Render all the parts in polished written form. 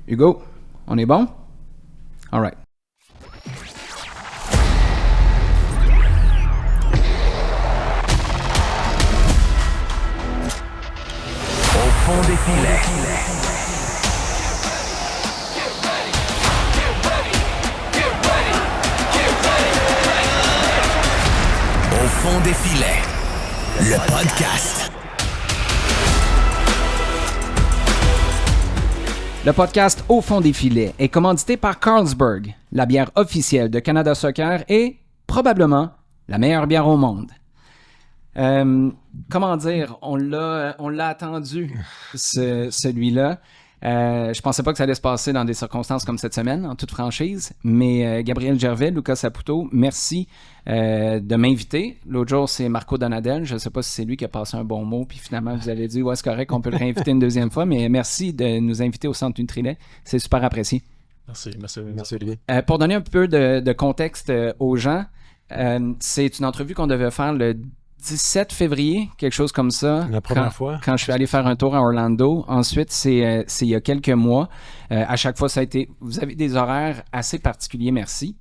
Hugo, on est bon? All right. Au fond des filets. Au fond des filets. Le podcast. Le podcast Au fond des filets est commandité par Carlsberg, la bière officielle de Canada Soccer et probablement la meilleure bière au monde. Comment dire, on l'a attendu, celui-là. Je pensais pas que ça allait se passer dans des circonstances comme cette semaine, en toute franchise, mais Gabriel Gervais, Lucas Saputo, merci de m'inviter. L'autre jour, c'est Marco Donadel. Je ne sais pas si c'est lui qui a passé un bon mot, puis finalement, vous avez dit « Ouais, c'est correct, on peut le réinviter une deuxième fois », mais merci de nous inviter au Centre Nutrilait. C'est super apprécié. Merci Olivier. Pour donner un peu de contexte aux gens, c'est une entrevue qu'on devait faire le 17 février, quelque chose comme ça. La première fois. Quand je suis allé faire un tour à Orlando. Ensuite, c'est il y a quelques mois. À chaque fois, ça a été... Vous avez des horaires assez particuliers, merci.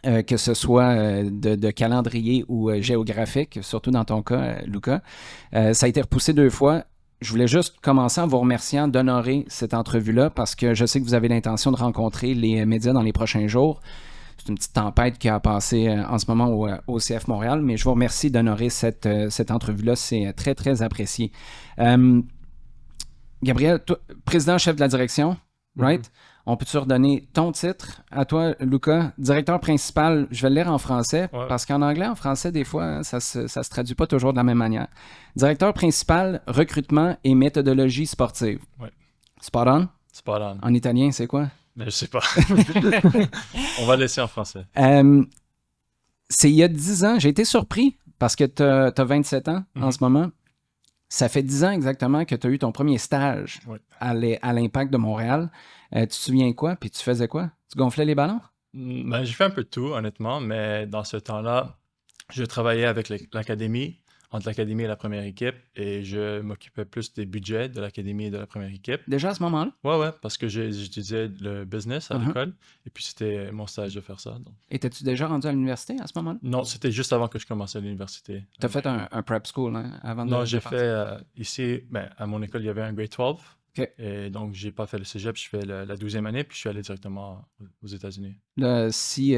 Que ce soit de calendrier ou géographique, surtout dans ton cas, Lucas. Ça a été repoussé 2 fois. Je voulais juste commencer en vous remerciant d'honorer cette entrevue-là parce que je sais que vous avez l'intention de rencontrer les médias dans les prochains jours. C'est une petite tempête qui a passé en ce moment au CF Montréal, mais je vous remercie d'honorer cette entrevue-là. C'est très, très apprécié. Gabriel, toi, président-chef de la direction, right? Mm-hmm. On peut-tu redonner ton titre à toi, Lucas? Directeur principal, je vais le lire en français, parce qu'en anglais, en français, des fois, ça se traduit pas toujours de la même manière. Directeur principal, recrutement et méthodologie sportive. Ouais. Spot on? Spot on. En italien, c'est quoi? Mais je sais pas. On va laisser en français. C'est il y a 10 ans. J'ai été surpris parce que tu as 27 ans en ce moment. Ça fait 10 ans exactement que tu as eu ton premier stage à l'Impact de Montréal. Tu te souviens quoi? Puis tu faisais quoi? Tu gonflais les ballons? Ben, j'ai fait un peu de tout, honnêtement, mais dans ce temps-là, je travaillais avec l'académie, entre l'académie et la première équipe, et je m'occupais plus des budgets de l'académie et de la première équipe. Déjà à ce moment-là? Ouais, parce que j'étudiais le business à l'école, et puis c'était mon stage de faire ça. Donc. Étais-tu déjà rendu à l'université à ce moment-là? Non, c'était juste avant que je commençais à l'université. Tu as fait un prep school avant de... Non, j'ai fait ici, à mon école, il y avait un grade 12. Okay. Et donc, j'ai pas fait le cégep, je fais la 12e année, puis je suis allé directement aux États-Unis. Là, si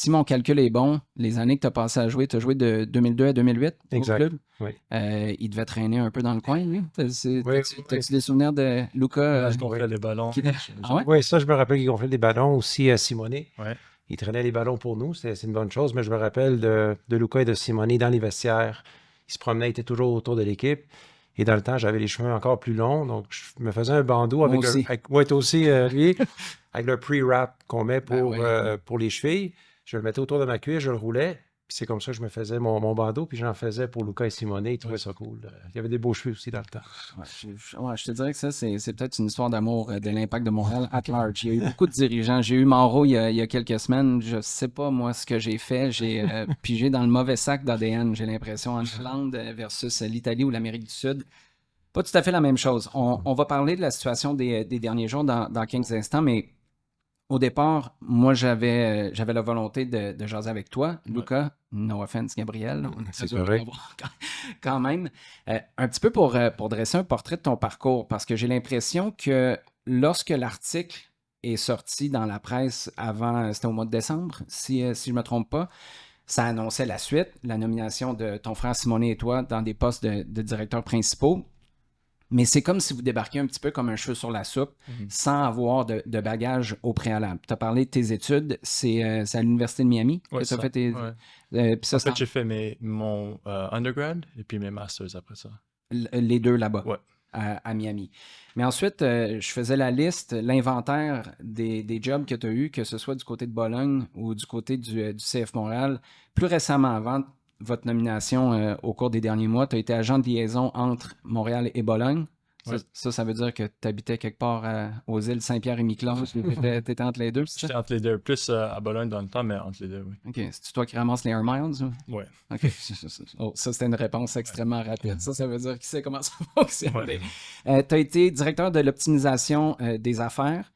mon calcul est bon, les années que tu as passé à jouer, tu as joué de 2002 à 2008 exact. Au club. Oui. Il devait traîner un peu dans le coin, lui. T'as-tu des souvenirs de Lucas? Je gonflais les ballons. Oui, ça, je me rappelle qu'il gonflait des ballons aussi à Simonet. Ouais. Il traînait les ballons pour nous, c'est une bonne chose, mais je me rappelle de Lucas et de Simonet dans les vestiaires. Il se promenait, il était toujours autour de l'équipe. Et dans le temps, j'avais les cheveux encore plus longs, donc je me faisais un bandeau avec toi aussi, lui, avec le pre-wrap qu'on met pour les chevilles. Je le mettais autour de ma cuisse, je le roulais, puis c'est comme ça que je me faisais mon bandeau, puis j'en faisais pour Lucas et Simonet, ils trouvaient ça cool. Il y avait des beaux cheveux aussi dans le temps. Je te dirais que ça, c'est peut-être une histoire d'amour de l'Impact de Montréal at large. Il y a eu beaucoup de dirigeants. J'ai eu Mauro il y a quelques semaines. Je sais pas, moi, ce que j'ai fait. J'ai pigé dans le mauvais sac d'ADN, j'ai l'impression, en Irlande versus l'Italie ou l'Amérique du Sud. Pas tout à fait la même chose. On va parler de la situation des derniers jours dans quelques instants, mais au départ, moi, j'avais la volonté de jaser avec toi, Lucas. No offense, Gabriel. C'est correct. Quand même. Un petit peu pour dresser un portrait de ton parcours, parce que j'ai l'impression que lorsque l'article est sorti dans la presse avant, c'était au mois de décembre, si je ne me trompe pas, ça annonçait la suite, la nomination de ton frère Simonet et toi dans des postes de directeurs principaux. Mais c'est comme si vous débarquiez un petit peu comme un cheveu sur la soupe, sans avoir de bagage au préalable. Tu as parlé de tes études, c'est à l'Université de Miami que tu as fait tes... en fait, j'ai fait mon undergrad et puis mes masters après ça. Les deux là-bas, à Miami. Mais ensuite, je faisais la liste, l'inventaire des jobs que tu as eus, que ce soit du côté de Bologne ou du côté du CF Montréal. Plus récemment, avant votre nomination au cours des derniers mois, tu as été agent de liaison entre Montréal et Bologne. Ça veut dire que tu habitais quelque part aux îles Saint-Pierre et Miquelon. Tu étais entre les deux, c'est ça? J'étais entre les deux. Plus à Bologne dans le temps, mais entre les deux, oui. OK. C'est toi qui ramasses les Air Miles? Oui. OK. Ça, c'était une réponse extrêmement rapide. Ça veut dire qu'il sait comment ça fonctionne. Tu as été directeur de l'optimisation des affaires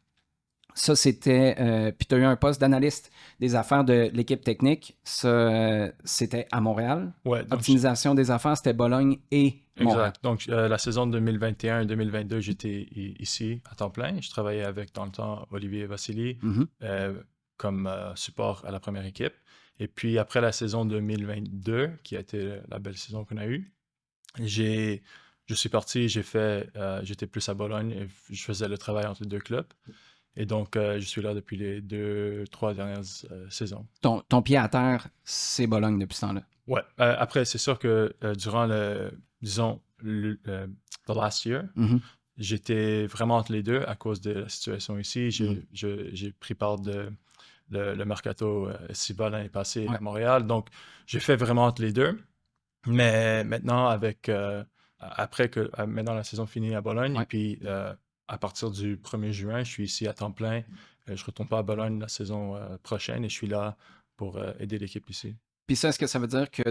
Ça, c'était... puis tu as eu un poste d'analyste des affaires de l'équipe technique. Ça, c'était à Montréal. Ouais, donc Optimisation des affaires, c'était Bologne et Montréal. exact. Donc, la saison 2021-2022, j'étais ici à temps plein. Je travaillais avec, dans le temps, Olivier Vassili comme support à la première équipe. Et puis, après la saison 2022, qui a été la belle saison qu'on a eue, je suis parti, j'étais plus à Bologne et je faisais le travail entre les deux clubs. Et donc, je suis là depuis les 2-3 dernières saisons. Ton pied à terre, c'est Bologne depuis ce temps-là. Ouais. Après, c'est sûr que durant disons, the last year, j'étais vraiment entre les deux à cause de la situation ici. J'ai pris part le mercato estival l'année passée à Montréal. Donc, j'ai fait vraiment entre les deux. Mais maintenant, maintenant la saison finit à Bologne, et puis à partir du 1er juin, je suis ici à temps plein. Je ne retourne pas à Bologne la saison prochaine et je suis là pour aider l'équipe ici. Puis ça, est-ce que ça veut dire que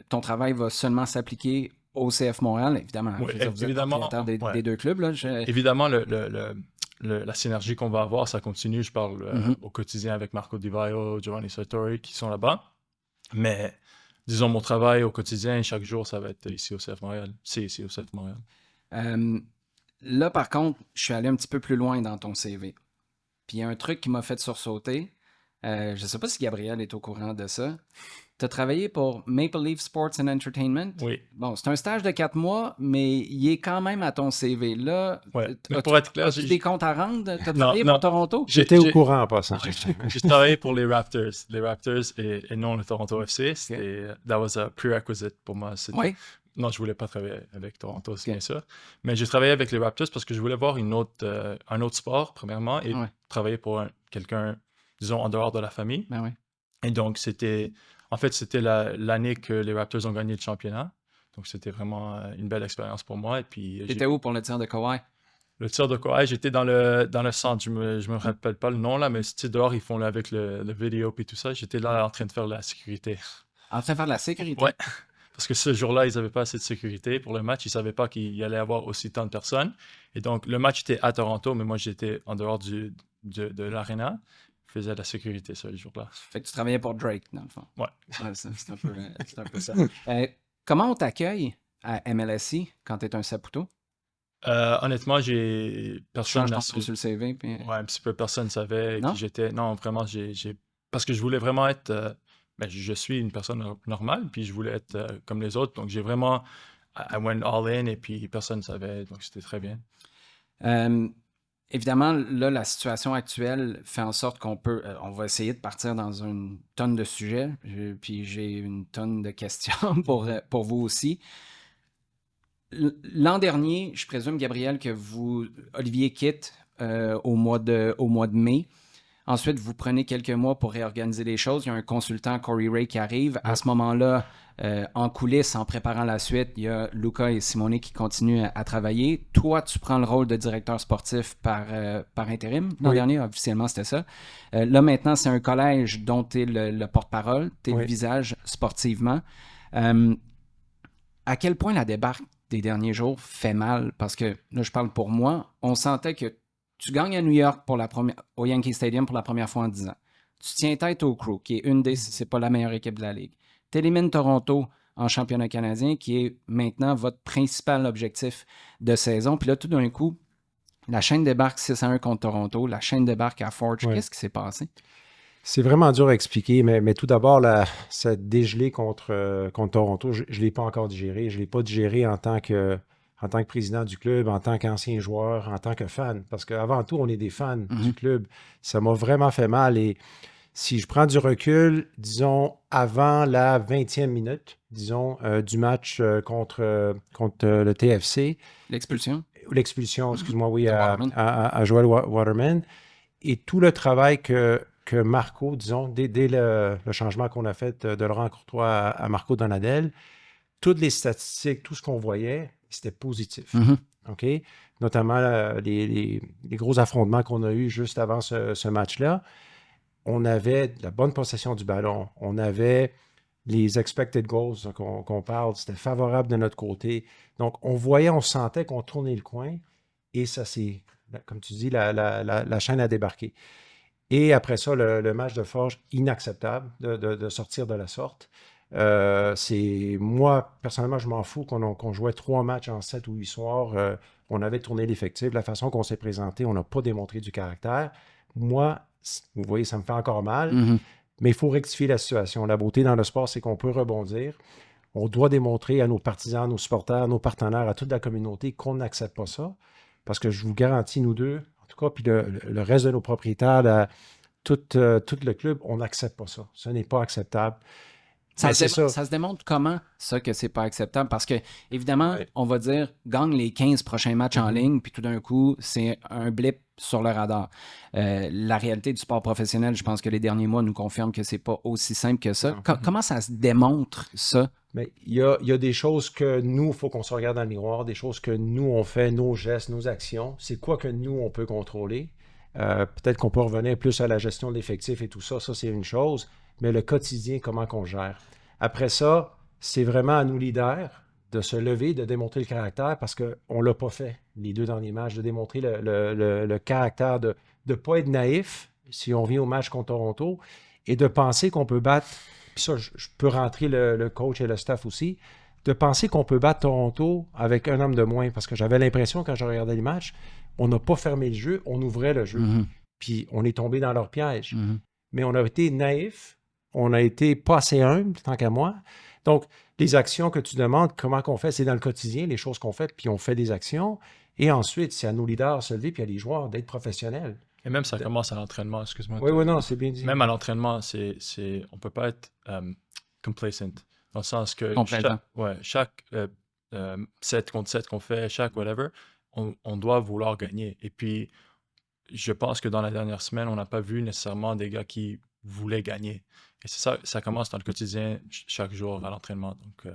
ton travail va seulement s'appliquer au CF Montréal? Évidemment, oui, vous êtes propriétaire des deux clubs. Là, Évidemment, la synergie qu'on va avoir, ça continue. Je parle au quotidien avec Marco Di Vaio, Giovanni Sartori qui sont là-bas. Mais disons, mon travail au quotidien, chaque jour, ça va être ici au CF Montréal. C'est ici au CF Montréal. Là, par contre, je suis allé un petit peu plus loin dans ton CV. Puis il y a un truc qui m'a fait sursauter. Je ne sais pas si Gabriel est au courant de ça. Tu as travaillé pour Maple Leaf Sports and Entertainment. Oui. Bon, c'est un stage de 4 mois, mais il est quand même à ton CV. Là, pour être clair, as-tu des comptes à rendre? Tu as travaillé pour Toronto? J'étais au courant en passant. J'ai travaillé pour les Raptors. Les Raptors et non le Toronto FC. That was a prerequisite pour moi. Oui. Non, je voulais pas travailler avec Toronto, c'est bien sûr. Mais j'ai travaillé avec les Raptors parce que je voulais voir un autre sport, premièrement, et travailler pour quelqu'un, disons, en dehors de la famille. Ben oui. Et donc, c'était l'année que les Raptors ont gagné le championnat. Donc, c'était vraiment une belle expérience pour moi. Tu étais où pour le tir de Kawhi? Le tir de Kawhi, j'étais dans le centre. Je me rappelle pas le nom, là, mais c'était dehors, ils font là avec le vidéo et tout ça. J'étais là en train de faire la sécurité. En train de faire de la sécurité? Ouais. Parce que ce jour-là, ils n'avaient pas assez de sécurité pour le match. Ils ne savaient pas qu'il y allait avoir aussi tant de personnes. Et donc, le match était à Toronto, mais moi, j'étais en dehors de l'aréna. Je faisais de la sécurité ce jour-là. Fait que tu travaillais pour Drake, dans le fond. Ouais. C'est un peu ça. Comment on t'accueille à MLSE quand tu es un Saputo? Honnêtement, personne n'a su sur le CV. Puis... Ouais, un petit peu personne ne savait qui j'étais. Non, vraiment, parce que je voulais vraiment être... je suis une personne normale, puis je voulais être comme les autres. Donc, j'ai vraiment... I went all in, et puis personne ne savait. Donc, c'était très bien. Évidemment, là, la situation actuelle fait en sorte qu'on on va essayer de partir dans une tonne de sujets, puis j'ai une tonne de questions pour vous aussi. L'an dernier, je présume, Gabriel, que Olivier quitte au mois de mai. Ensuite, vous prenez quelques mois pour réorganiser les choses. Il y a un consultant, Corey Ray, qui arrive. À ce moment-là, en coulisses, en préparant la suite, il y a Luca et Simone qui continuent à travailler. Toi, tu prends le rôle de directeur sportif par intérim. L'an dernier, officiellement, c'était ça. Là, maintenant, c'est un collège dont tu es le porte-parole. Tu es le visage sportivement. À quel point la débarque des derniers jours fait mal? Parce que, là, je parle pour moi, on sentait que tu gagnes à New York au Yankee Stadium pour la première fois en 10 ans. Tu tiens tête au Crew, qui est si c'est pas la meilleure équipe de la Ligue. Tu élimines Toronto en championnat canadien, qui est maintenant votre principal objectif de saison. Puis là, tout d'un coup, la chaîne débarque 6-1 contre Toronto, la chaîne débarque à Forge. Qu'est-ce qui s'est passé? C'est vraiment dur à expliquer, mais tout d'abord, cette dégelée contre Toronto, je ne l'ai pas encore digéré. Je ne l'ai pas digéré en tant que président du club, en tant qu'ancien joueur, en tant que fan. Parce qu'avant tout, on est des fans du club. Ça m'a vraiment fait mal. Et si je prends du recul, disons, avant la 20e minute, disons, du match contre le TFC. L'expulsion, excuse-moi, oui, à Joel Waterman. Et tout le travail que Marco, disons, dès le changement qu'on a fait de Laurent Courtois à Marco Donadel, toutes les statistiques, tout ce qu'on voyait, c'était positif. OK? Notamment les gros affrontements qu'on a eus juste avant ce match-là. On avait la bonne possession du ballon. On avait les expected goals qu'on parle. C'était favorable de notre côté. Donc, on sentait qu'on tournait le coin et ça s'est comme tu dis, la chaîne a débarqué. Et après ça, le match de Forge, inacceptable de sortir de la sorte. Moi, personnellement, je m'en fous qu'on jouait 3 matchs en 7 ou 8 soirs. On avait tourné l'effectif. La façon qu'on s'est présenté, on n'a pas démontré du caractère. Moi, vous voyez, ça me fait encore mal. Mm-hmm. Mais il faut rectifier la situation. La beauté dans le sport, c'est qu'on peut rebondir. On doit démontrer à nos partisans, à nos supporters, à nos partenaires, à toute la communauté qu'on n'accepte pas ça. Parce que je vous garantis, nous deux, en tout cas, puis le reste de nos propriétaires, tout le club, on n'accepte pas ça. Ce n'est pas acceptable. Ça se démontre comment, ça, que c'est pas acceptable? Parce que, évidemment, on va dire, gagne les 15 prochains matchs en ligne, puis tout d'un coup, c'est un blip sur le radar. La réalité du sport professionnel, je pense que les derniers mois nous confirment que c'est pas aussi simple que ça. Comment ça se démontre, ça? Mais il y a des choses que nous, il faut qu'on se regarde dans le miroir, des choses que nous, on fait, nos gestes, nos actions. C'est quoi que nous, on peut contrôler? Peut-être qu'on peut revenir plus à la gestion de l'effectif et tout ça. Ça, c'est une chose. Mais le quotidien, comment qu'on gère. Après ça, c'est vraiment à nous leaders de se lever, de démontrer le caractère parce qu'on ne l'a pas fait les 2 derniers matchs, de démontrer le caractère, de ne pas être naïf si on vient au match contre Toronto et de penser qu'on peut battre, puis ça, je peux rentrer le coach et le staff aussi, de penser qu'on peut battre Toronto avec un homme de moins parce que j'avais l'impression quand je regardais les matchs, on n'a pas fermé le jeu, on ouvrait le jeu. Mm-hmm. Puis on est tombé dans leur piège. Mm-hmm. Mais on a été naïf. On a été pas assez humble, tant qu'à moi. Donc, les actions que tu demandes, comment qu'on fait, c'est dans le quotidien, les choses qu'on fait, puis on fait des actions. Et ensuite, c'est à nos leaders de se lever, puis à les joueurs d'être professionnels. Et même ça commence à l'entraînement, excuse-moi. Oui, non, c'est bien dit. Même à l'entraînement, on peut pas être complacent, dans le sens que chaque 7 contre 7 qu'on fait, chaque whatever, on doit vouloir gagner. Et puis, je pense que dans la dernière semaine, on n'a pas vu nécessairement des gars qui voulaient gagner. Et c'est ça commence dans le quotidien, chaque jour à l'entraînement. Donc,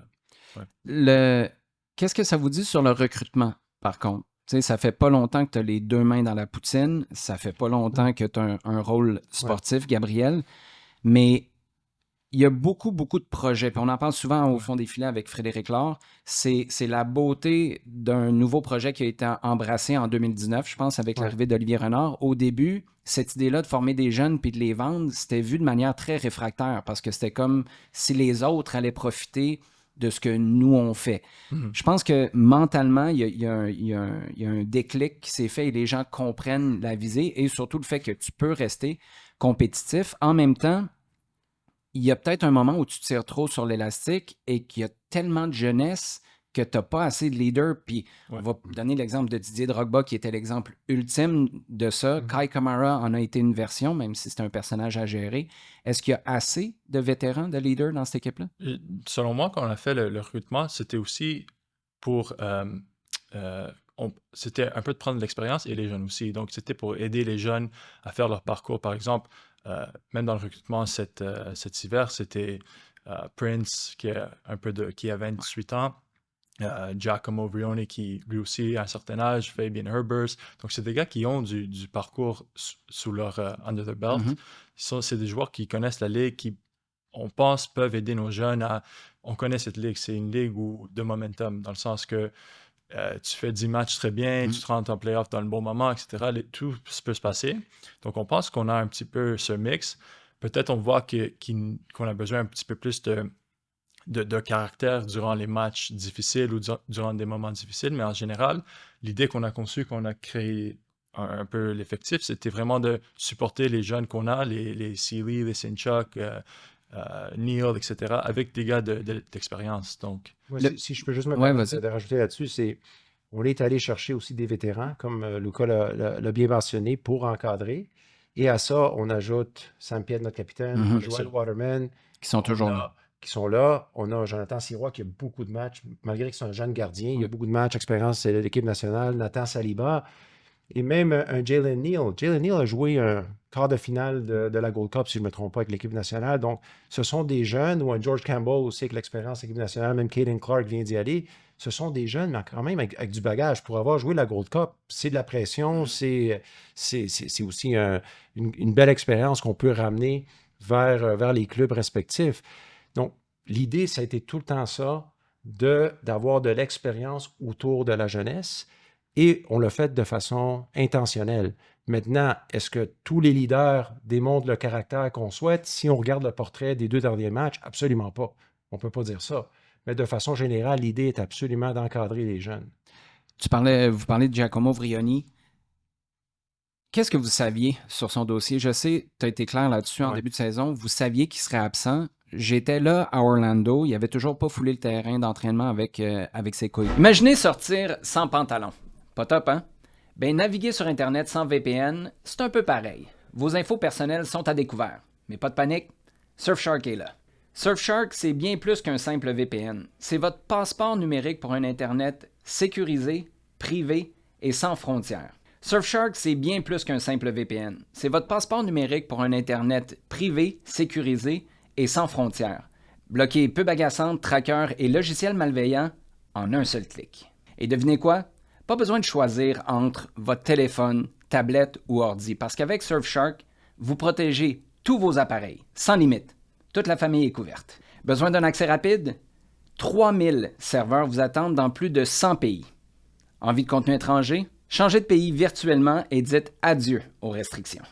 Qu'est-ce que ça vous dit sur le recrutement, par contre? Tu sais, ça fait pas longtemps que tu as les 2 mains dans la poutine, ça fait pas longtemps que tu as un rôle sportif, Gabriel, mais il y a beaucoup, beaucoup de projets. Puis on en parle souvent au fond des filets avec Frédéric Laure. C'est la beauté d'un nouveau projet qui a été embrassé en 2019, je pense, avec l'arrivée d'Olivier Renard. Au début, cette idée-là de former des jeunes puis de les vendre, c'était vu de manière très réfractaire parce que c'était comme si les autres allaient profiter de ce que nous, on fait. Je pense que mentalement, il y a un déclic qui s'est fait et les gens comprennent la visée et surtout le fait que tu peux rester compétitif. En même temps, il y a peut-être un moment où tu tires trop sur l'élastique et qu'il y a tellement de jeunesse que tu n'as pas assez de leaders. Puis on va donner l'exemple de Didier Drogba qui était l'exemple ultime de ça. Kai Kamara en a été une version, même si c'est un personnage à gérer. Est-ce qu'il y a assez de vétérans, de leaders dans cette équipe-là? Selon moi, quand on a fait le recrutement, c'était aussi pour... c'était un peu de prendre de l'expérience et les jeunes aussi. Donc, c'était pour aider les jeunes à faire leur parcours. Par exemple, même dans le recrutement cet hiver, c'était Prince qui a 28 ans, Giacomo Brioni qui lui aussi a un certain âge, Fabian Herbers. Donc, c'est des gars qui ont du parcours sous leur under their belt. C'est des joueurs qui connaissent la ligue, qui, on pense, peuvent aider nos jeunes on connaît cette ligue, c'est une ligue de momentum, dans le sens que tu fais 10 matchs très bien, tu te rentres en playoff dans le bon moment, etc. Tout peut se passer. Donc, on pense qu'on a un petit peu ce mix. Peut-être on voit qu'on a besoin un petit peu plus de caractère durant les matchs difficiles ou durant des moments difficiles. Mais en général, l'idée qu'on a conçue, qu'on a créé un peu l'effectif, c'était vraiment de supporter les jeunes qu'on a, les Sealy, les Sinchuk, Neil, etc., avec des gars d'expérience. Donc, si je peux juste me permettre de rajouter là-dessus, on est allé chercher aussi des vétérans, comme Luca l'a bien mentionné, pour encadrer. Et à ça, on ajoute Sam Pied, notre capitaine, Joel Waterman. Qui sont toujours là. Qui sont là. On a Jonathan Sirois qui a beaucoup de matchs, malgré que c'est un jeune gardien. Il y a beaucoup de matchs, expérience de l'équipe nationale. Nathan Saliba. Et même un Jalen Neal. Jalen Neal a joué un quart de finale de la Gold Cup, si je ne me trompe pas, avec l'équipe nationale. Donc, ce sont des jeunes, ou un George Campbell aussi avec l'expérience de l'équipe nationale, même Caden Clark vient d'y aller. Ce sont des jeunes, mais quand même avec du bagage. Pour avoir joué la Gold Cup, c'est de la pression, c'est aussi une belle expérience qu'on peut ramener vers les clubs respectifs. Donc, l'idée, ça a été tout le temps ça, d'avoir de l'expérience autour de la jeunesse. Et on l'a fait de façon intentionnelle. Maintenant, est-ce que tous les leaders démontrent le caractère qu'on souhaite? Si on regarde le portrait des 2 derniers matchs, absolument pas. On ne peut pas dire ça. Mais de façon générale, l'idée est absolument d'encadrer les jeunes. Vous parlez de Giacomo Vrioni. Qu'est-ce que vous saviez sur son dossier? Je sais, tu as été clair là-dessus en début de saison. Vous saviez qu'il serait absent. J'étais là à Orlando. Il n'avait toujours pas foulé le terrain d'entraînement avec ses coéquipiers. Imaginez sortir sans pantalon. Pas top, hein? Ben, naviguer sur Internet sans VPN, c'est un peu pareil. Vos infos personnelles sont à découvert. Mais pas de panique, Surfshark est là. Surfshark, c'est bien plus qu'un simple VPN. C'est votre passeport numérique pour un Internet sécurisé, privé et sans frontières. Surfshark, c'est bien plus qu'un simple VPN. C'est votre passeport numérique pour un Internet privé, sécurisé et sans frontières. Bloquez pubs agaçantes, trackers et logiciels malveillants en un seul clic. Et devinez quoi? Pas besoin de choisir entre votre téléphone, tablette ou ordi, parce qu'avec Surfshark, vous protégez tous vos appareils, sans limite. Toute la famille est couverte. Besoin d'un accès rapide? 3000 serveurs vous attendent dans plus de 100 pays. Envie de contenu étranger? Changez de pays virtuellement et dites adieu aux restrictions.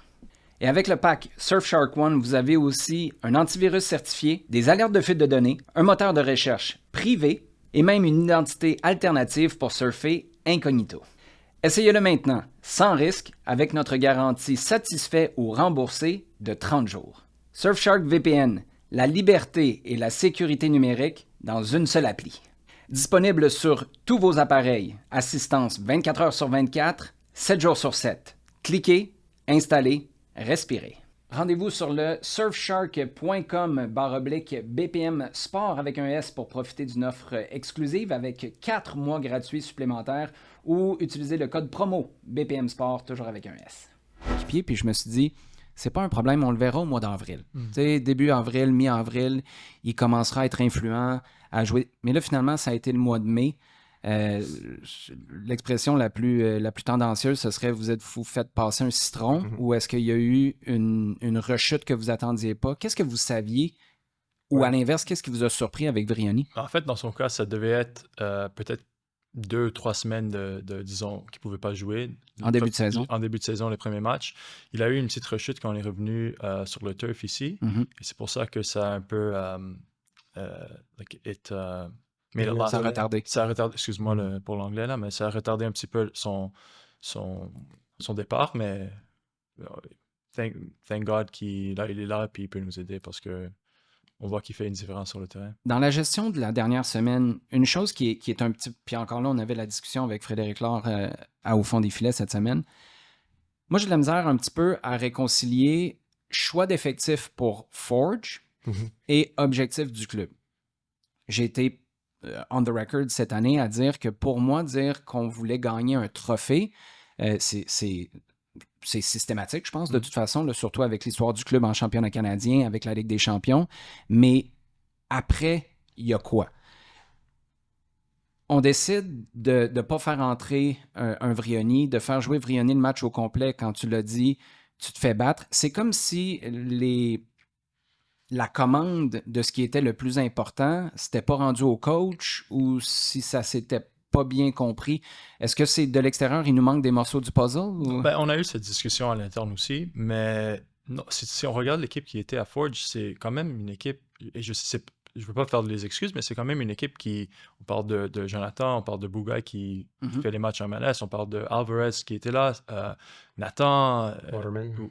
Et avec le pack Surfshark One, vous avez aussi un antivirus certifié, des alertes de fuite de données, un moteur de recherche privé et même une identité alternative pour surfer incognito. Essayez-le maintenant, sans risque, avec notre garantie satisfait ou remboursé de 30 jours. Surfshark VPN, la liberté et la sécurité numérique dans une seule appli. Disponible sur tous vos appareils, assistance 24 heures sur 24, 7 jours sur 7. Cliquez, installez, respirez. Rendez-vous sur le surfshark.com/BPM Sport avec un S pour profiter d'une offre exclusive avec 4 mois gratuits supplémentaires ou utiliser le code promo BPM Sport, toujours avec un S. Puis je me suis dit, c'est pas un problème, on le verra au mois d'avril. Tu sais, début avril, mi-avril, il commencera à être influent, à jouer. Mais là, finalement, ça a été le mois de mai. L'expression la plus tendancieuse, ce serait vous faites passer un citron ou est-ce qu'il y a eu une rechute que vous attendiez pas? Qu'est-ce que vous saviez? Ou à l'inverse, qu'est-ce qui vous a surpris avec Vrioni? En fait, dans son cas, ça devait être peut-être 2-3 semaines disons, qu'il ne pouvait pas jouer. En début de saison? En début de saison, les premiers matchs. Il a eu une petite rechute quand on est revenu sur le turf ici. Et c'est pour ça que ça a un peu... mais ça a retardé. Ça a retardé, excuse-moi pour l'anglais, là, mais ça a retardé un petit peu son départ, mais thank God qu'il il est là et il peut nous aider parce que on voit qu'il fait une différence sur le terrain. Dans la gestion de la dernière semaine, une chose qui est un petit... Puis encore là, on avait la discussion avec Frédéric Laure Au fond des filets cette semaine. Moi, j'ai de la misère un petit peu à réconcilier choix d'effectifs pour Forge et objectif du club. J'ai été on the record cette année à dire que pour moi, dire qu'on voulait gagner un trophée, c'est systématique, je pense, de toute façon, là, surtout avec l'histoire du club en championnat canadien, avec la Ligue des champions. Mais après, il y a quoi? On décide de ne pas faire entrer un Vrioni, de faire jouer Vrioni le match au complet quand tu l'as dit, tu te fais battre. C'est comme si la commande de ce qui était le plus important, c'était pas rendu au coach ou si ça s'était pas bien compris. Est-ce que c'est de l'extérieur, il nous manque des morceaux du puzzle? Ou... Ben, on a eu cette discussion à l'interne aussi, mais non, si on regarde l'équipe qui était à Forge, c'est quand même une équipe, et je ne veux pas faire des excuses, mais c'est quand même une équipe on parle de Jonathan, on parle de Bougaï qui fait les matchs en MLS, on parle de Alvarez qui était là, Nathan,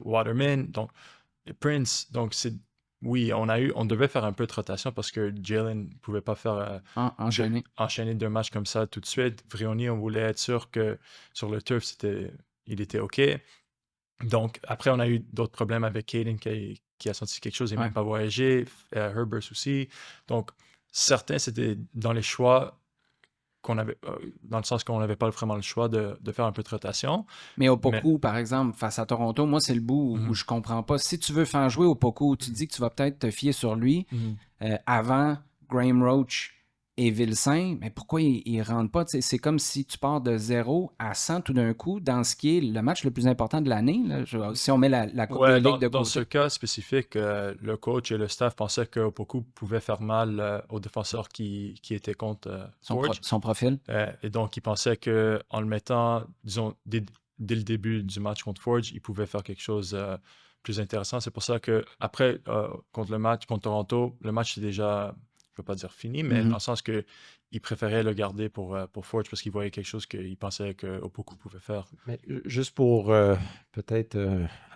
Waterman, donc Prince, donc c'est oui, on devait faire un peu de rotation parce que Jalen ne pouvait pas faire enchaîner 2 matchs comme ça tout de suite. Vrioni, on voulait être sûr que sur le turf, il était OK. Donc, après, on a eu d'autres problèmes avec Caden qui a senti quelque chose et même pas voyagé. Herbert aussi. Donc, certains, c'était dans les choix qu'on avait, dans le sens qu'on n'avait pas vraiment le choix de faire un peu de rotation. Mais Opoku, par exemple, face à Toronto, moi, c'est le bout où je comprends pas. Si tu veux faire jouer Opoku, tu dis que tu vas peut-être te fier sur lui avant Graham Roach et Vilsaint, mais pourquoi ils ne rentrent pas? C'est comme si tu pars de 0 à 100 tout d'un coup dans ce qui est le match le plus important de l'année. Si on met la Coupe de Ligue de côté. Dans ce cas spécifique, le coach et le staff pensaient que Opoku pouvait faire mal aux défenseurs qui étaient contre Forge. Son profil. Et donc, ils pensaient qu'en le mettant, disons, dès le début du match contre Forge, il pouvait faire quelque chose plus intéressant. C'est pour ça qu'après, contre Toronto, le match est déjà, je ne veux pas dire fini, mais dans le sens qu'il préférait le garder pour Forge parce qu'il voyait quelque chose qu'il pensait que Opoku pouvait faire. Mais juste pour peut-être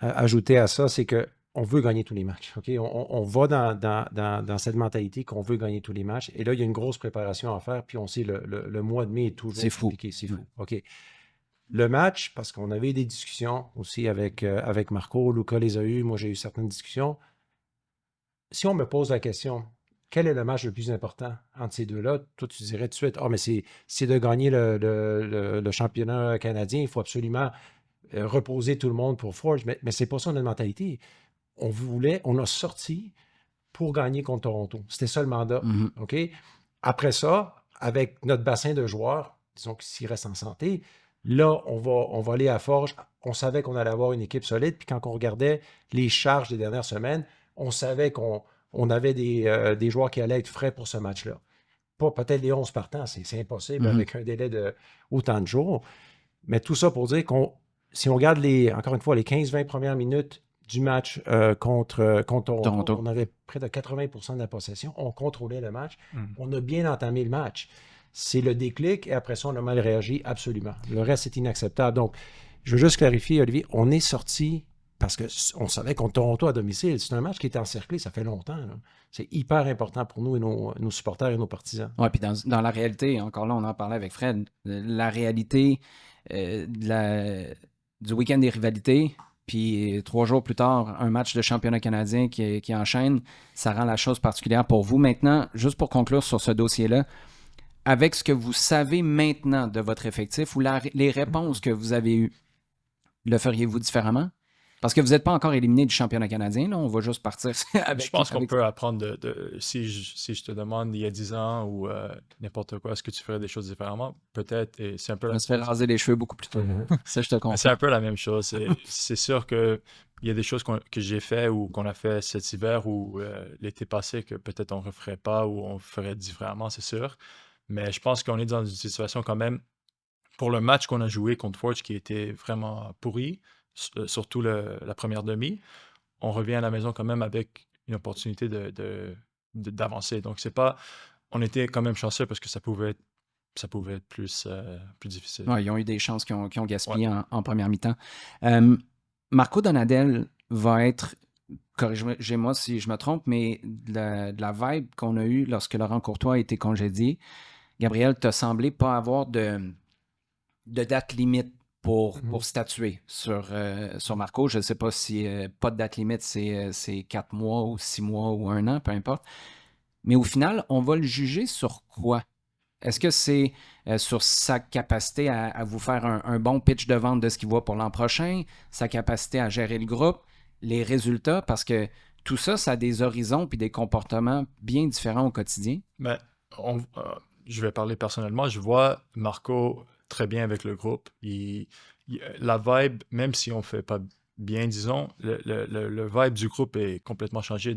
ajouter à ça, c'est qu'on veut gagner tous les matchs. OK? On va dans cette mentalité qu'on veut gagner tous les matchs. Et là, il y a une grosse préparation à faire. Puis on sait le mois de mai est toujours compliqué. C'est fou. OK. Le match, parce qu'on avait des discussions aussi avec Marco, Luca les a eues, moi j'ai eu certaines discussions. Si on me pose la question, quel est le match le plus important entre ces deux-là? Toi, tu dirais tout de suite, mais c'est de gagner le championnat canadien. Il faut absolument reposer tout le monde pour Forge. Mais c'est pas ça notre mentalité. On a sorti pour gagner contre Toronto. C'était ça le mandat. OK? Après ça, avec notre bassin de joueurs, disons s'ils restent en santé, là, on va aller à Forge. On savait qu'on allait avoir une équipe solide. Puis quand on regardait les charges des dernières semaines, on savait qu'on avait des joueurs qui allaient être frais pour ce match-là. Pas peut-être les 11 partants, c'est impossible avec un délai de autant de jours. Mais tout ça pour dire si on regarde encore une fois, les 15-20 premières minutes du match contre Toronto, on avait près de 80% de la possession. On contrôlait le match. On a bien entamé le match. C'est le déclic et après ça, on a mal réagi absolument. Le reste est inacceptable. Donc, je veux juste clarifier, Olivier, on est sorti parce qu'on savait contre Toronto à domicile. C'est un match qui est encerclé, ça fait longtemps. Là. C'est hyper important pour nous et nos supporters et nos partisans. Oui, puis dans la réalité, encore là, on en parlait avec Fred, la réalité du week-end des rivalités, puis 3 jours plus tard, un match de championnat canadien qui enchaîne, ça rend la chose particulière pour vous. Maintenant, juste pour conclure sur ce dossier-là, avec ce que vous savez maintenant de votre effectif ou les réponses que vous avez eues, le feriez-vous différemment? Parce que vous n'êtes pas encore éliminé du championnat canadien, là, on va juste partir avec... Je pense qu'on peut apprendre si je te demande il y a 10 ans ou n'importe quoi, est-ce que tu ferais des choses différemment? Peut-être, et c'est un peu... On se fait raser les cheveux beaucoup plus tôt. Ça, je te comprends. C'est un peu la même chose. C'est sûr qu'il y a des choses que j'ai fait ou qu'on a fait cet hiver ou l'été passé que peut-être on ne referait pas ou on ferait différemment, c'est sûr. Mais je pense qu'on est dans une situation quand même, pour le match qu'on a joué contre Forge qui était vraiment pourri, surtout la première demi, on revient à la maison quand même avec une opportunité d'avancer. Donc, c'est pas... On était quand même chanceux parce que ça pouvait être plus difficile. Ouais, ils ont eu des chances qui ont gaspillé en première mi-temps. Marco Donadel va être, corrigez-moi si je me trompe, mais de la vibe qu'on a eue lorsque Laurent Courtois a été congédié, Gabriel, t'a semblé pas avoir de date limite pour statuer sur Marco. Je ne sais pas si pas de date limite, c'est 4 mois ou 6 mois ou 1 an, peu importe. Mais au final, on va le juger sur quoi? Est-ce que c'est sur sa capacité à vous faire un bon pitch de vente de ce qu'il voit pour l'an prochain, sa capacité à gérer le groupe, les résultats? Parce que tout ça, ça a des horizons puis des comportements bien différents au quotidien. Mais je vais parler personnellement. Je vois Marco très bien avec le groupe. La vibe, même si on ne fait pas bien, disons, le vibe du groupe est complètement changé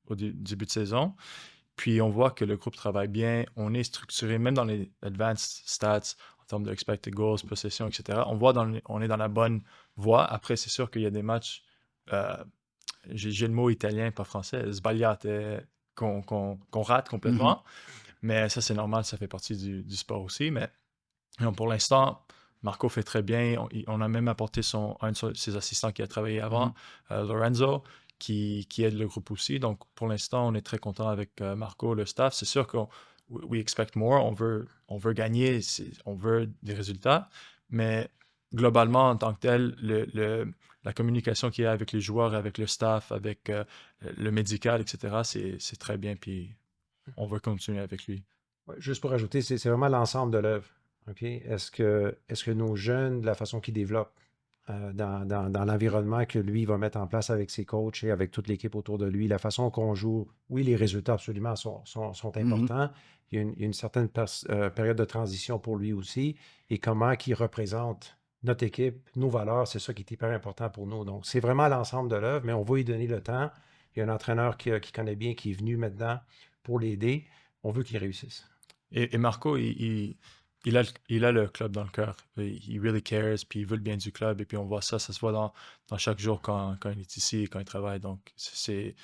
au début de saison. Puis on voit que le groupe travaille bien. On est structuré, même dans les advanced stats, en termes de expected goals, possession, etc. On voit on est dans la bonne voie. Après, c'est sûr qu'il y a des matchs, j'ai le mot italien, pas français, sbagliate, qu'on rate complètement. Mais ça, c'est normal, ça fait partie du sport aussi. Mais pour l'instant, Marco fait très bien. On a même apporté un de ses assistants qui a travaillé avant, Lorenzo, qui aide le groupe aussi. Donc, pour l'instant, on est très content avec Marco, le staff. C'est sûr qu'on we expect more. On veut gagner, on veut des résultats. Mais globalement, en tant que tel, la communication qu'il y a avec les joueurs, avec le staff, avec le médical, etc., c'est très bien. Puis on veut continuer avec lui. Ouais, juste pour ajouter, c'est vraiment l'ensemble de l'œuvre. Okay? Est-ce que nos jeunes, de la façon qu'ils développent, dans l'environnement que lui va mettre en place avec ses coachs et avec toute l'équipe autour de lui. La façon qu'on joue, oui, les résultats absolument sont importants. Il y a une certaine période de transition pour lui aussi. Et comment qu'il représente notre équipe, nos valeurs, c'est ça qui est hyper important pour nous. Donc, c'est vraiment l'ensemble de l'œuvre, mais on va lui donner le temps. Il y a un entraîneur qui connaît bien, qui est venu maintenant pour l'aider. On veut qu'il réussisse. Et Marco, il a le club dans le cœur. Il really cares, puis il veut le bien du club. Et puis on voit ça se voit dans chaque jour quand il est ici et quand il travaille. Donc, c'est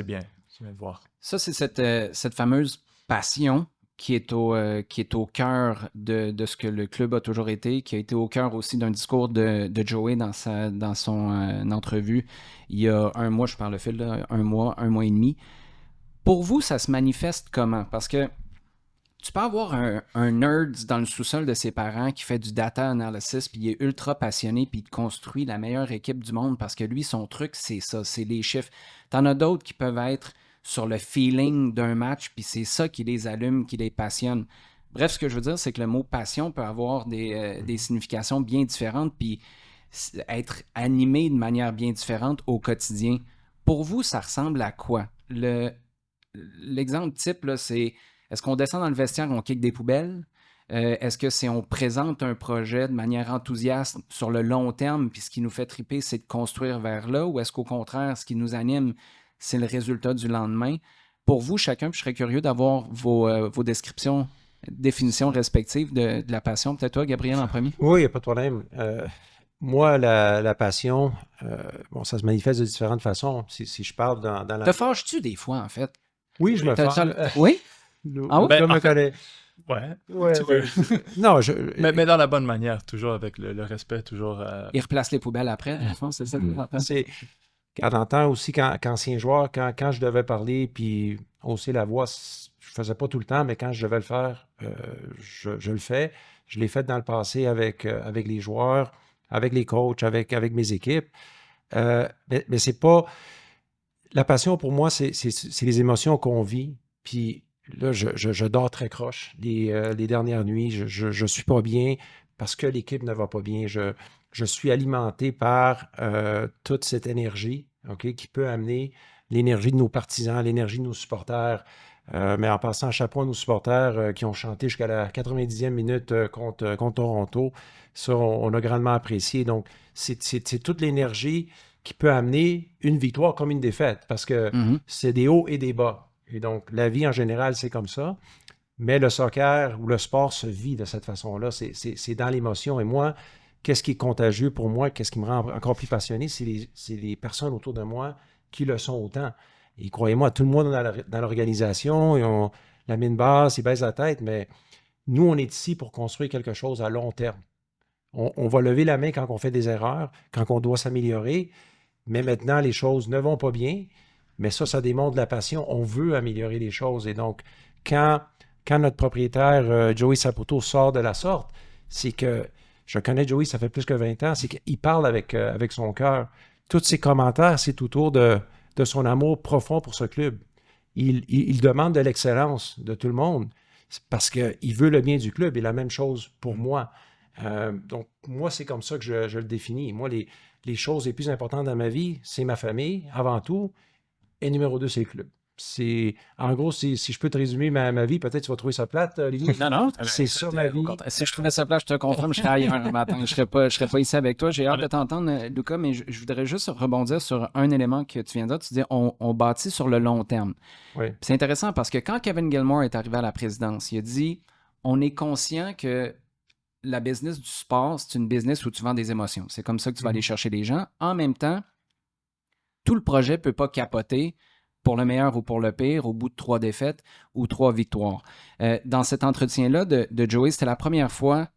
bien. C'est bien de voir. Ça, c'est cette fameuse passion qui est au cœur de ce que le club a toujours été, qui a été au cœur aussi d'un discours de Joey dans son entrevue il y a un mois, je parle le fil, là, un mois et demi. Pour vous, ça se manifeste comment? Parce que tu peux avoir un nerd dans le sous-sol de ses parents qui fait du data analysis, puis il est ultra passionné, puis il construit la meilleure équipe du monde parce que lui, son truc, c'est ça, c'est les chiffres. T'en as d'autres qui peuvent être sur le feeling d'un match, puis c'est ça qui les allume, qui les passionne. Bref, ce que je veux dire, c'est que le mot passion peut avoir des significations bien différentes, puis être animé de manière bien différente au quotidien. Pour vous, ça ressemble à quoi? L'exemple type, là, c'est est-ce qu'on descend dans le vestiaire et on kick des poubelles? Est-ce que c'est on présente un projet de manière enthousiaste sur le long terme, puis ce qui nous fait triper, c'est de construire vers là, ou est-ce qu'au contraire, ce qui nous anime, c'est le résultat du lendemain? Pour vous, chacun, puis je serais curieux d'avoir vos définitions respectives de la passion. Peut-être toi, Gabriel, en premier? Oui, il n'y a pas de problème. Moi, la passion, ça se manifeste de différentes façons. Si je parle dans la... Te fâches-tu des fois, en fait? Oui, je me fâche. Oui? Ah oui? Je me connais. Ouais. Non, mais dans la bonne manière, toujours avec le respect, toujours... Il replace les poubelles après, c'est ça. C'est... Quand t'entends aussi, qu'ancien joueur, quand je devais parler, puis hausser la voix, je faisais pas tout le temps, mais quand je devais le faire, je le fais. Je l'ai fait dans le passé avec les joueurs, avec les coachs, avec mes équipes. Mais c'est pas... La passion, pour moi, c'est les émotions qu'on vit. Puis là, je dors très croche les dernières nuits. Je suis pas bien parce que l'équipe ne va pas bien. Je suis alimenté par toute cette énergie, okay, qui peut amener l'énergie de nos partisans, l'énergie de nos supporters. Mais en passant, chapeau à nos supporters qui ont chanté jusqu'à la 90e minute contre Toronto. Ça, on a grandement apprécié. Donc, c'est toute l'énergie qui peut amener une victoire comme une défaite, parce que c'est des hauts et des bas. Et donc, la vie en général, c'est comme ça. Mais le soccer ou le sport se vit de cette façon-là. C'est dans l'émotion. Et moi, qu'est-ce qui est contagieux pour moi, qu'est-ce qui me rend encore plus passionné, c'est les personnes autour de moi qui le sont autant. Et croyez-moi, tout le monde dans l'organisation, ils ont la mine basse, ils baissent la tête, mais nous, on est ici pour construire quelque chose à long terme. On va lever la main quand on fait des erreurs, quand on doit s'améliorer, mais maintenant, les choses ne vont pas bien, mais ça démontre la passion. On veut améliorer les choses. Et donc, quand notre propriétaire, Joey Saputo, sort de la sorte, c'est que, je connais Joey, ça fait plus que 20 ans, c'est qu'il parle avec son cœur. Tous ses commentaires, c'est autour de son amour profond pour ce club. Il demande de l'excellence de tout le monde parce qu'il veut le bien du club et la même chose pour moi. Donc, moi, c'est comme ça que je le définis. Moi, les choses les plus importantes dans ma vie, c'est ma famille, avant tout, et numéro 2, c'est le club. En gros, si je peux te résumer ma vie, peut-être tu vas trouver ça plate, Olivier. Non. C'est ça ma vie. Si je trouvais ça plate, je te confirme, je serais ailleurs un matin. Je serais pas ici avec toi. J'ai hâte de t'entendre, Lucas, mais je voudrais juste rebondir sur un élément que tu viens de dire. Tu dis on bâtit sur le long terme. Oui. C'est intéressant parce que quand Kevin Gilmore est arrivé à la présidence, il a dit on est conscient que la business du sport, c'est une business où tu vends des émotions. C'est comme ça que tu vas aller chercher les gens. En même temps, tout le projet ne peut pas capoter pour le meilleur ou pour le pire, au bout de 3 défaites ou 3 victoires. Dans cet entretien-là de Joey, c'était la première fois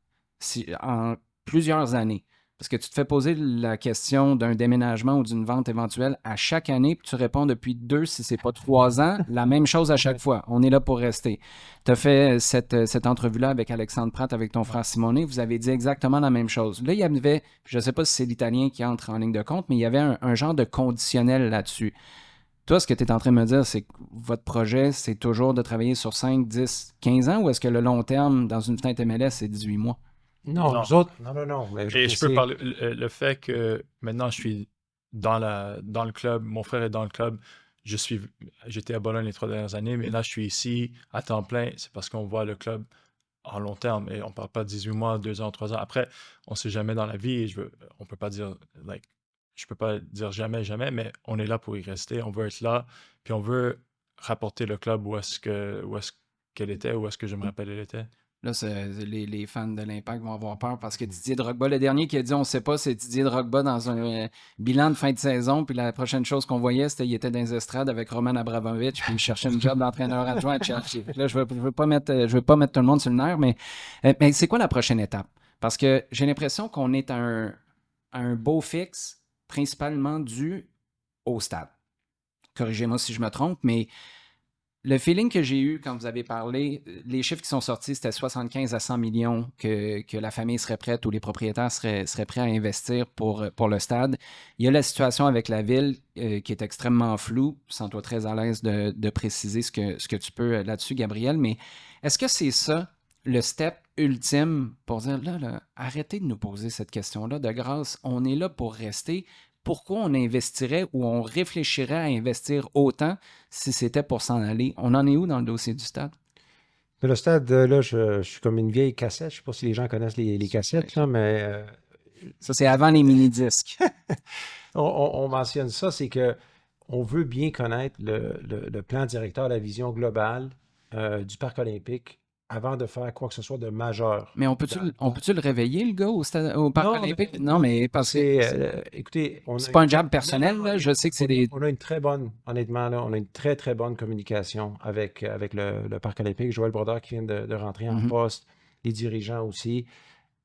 en plusieurs années. Parce que tu te fais poser la question d'un déménagement ou d'une vente éventuelle à chaque année, puis tu réponds depuis 2, si c'est pas 3 ans, la même chose à chaque fois. On est là pour rester. Tu as fait cette entrevue-là avec Alexandre Pratt, avec ton frère Simone. Vous avez dit exactement la même chose. Là, il y avait, je ne sais pas si c'est l'Italien qui entre en ligne de compte, mais il y avait un genre de conditionnel là-dessus. Toi, ce que tu es en train de me dire, c'est que votre projet, c'est toujours de travailler sur 5, 10, 15 ans, ou est-ce que le long terme, dans une fenêtre MLS, c'est 18 mois? Non, Non. nous autres, non. Mais Et je peux parler, le fait que maintenant je suis dans le club, mon frère est dans le club, j'étais à Bologne les 3 dernières années, mais là je suis ici à temps plein, c'est parce qu'on voit le club en long terme et on parle pas de 18 mois, 2 ans, 3 ans. Après, on sait jamais dans la vie et on peut pas dire, je peux pas dire jamais, jamais, mais on est là pour y rester, on veut être là, puis on veut rapporter le club où est-ce qu'elle était, où est-ce que je me rappelle elle était. Là, les fans de l'Impact vont avoir peur parce que Didier Drogba, le dernier qui a dit on ne sait pas, c'est Didier Drogba dans un bilan de fin de saison. Puis la prochaine chose qu'on voyait, c'était qu'il était dans les estrades avec Roman Abramovich, puis il cherchait une job d'entraîneur adjoint à Chelsea. Là, je veux pas mettre tout le monde sur le nerf, mais c'est quoi la prochaine étape? Parce que j'ai l'impression qu'on est à un beau fixe, principalement dû au stade. Corrigez-moi si je me trompe, mais le feeling que j'ai eu quand vous avez parlé, les chiffres qui sont sortis, c'était 75 à 100 millions que la famille serait prête ou les propriétaires seraient prêts à investir pour le stade. Il y a la situation avec la ville qui est extrêmement floue. Sens-toi très à l'aise de préciser ce que tu peux là-dessus, Gabriel. Mais est-ce que c'est ça, le step ultime pour dire, là, arrêtez de nous poser cette question-là. De grâce, on est là pour rester. Pourquoi on investirait ou on réfléchirait à investir autant si c'était pour s'en aller? On en est où dans le dossier du stade? Mais le stade, là, je suis comme une vieille cassette. Je ne sais pas si les gens connaissent les cassettes, là, mais... Ça, c'est avant les mini-disques. on mentionne ça, c'est que on veut bien connaître le plan directeur, la vision globale du Parc olympique avant de faire quoi que ce soit de majeur. Mais on peut-tu le réveiller, le gars, au Parc olympique? Non, mais parce que écoutez, c'est pas un job personnel, là. Je sais que c'est des... On a une très bonne, honnêtement, là, on a une très, très bonne communication avec le Parc olympique. Joël Brodeur qui vient de rentrer en poste, les dirigeants aussi.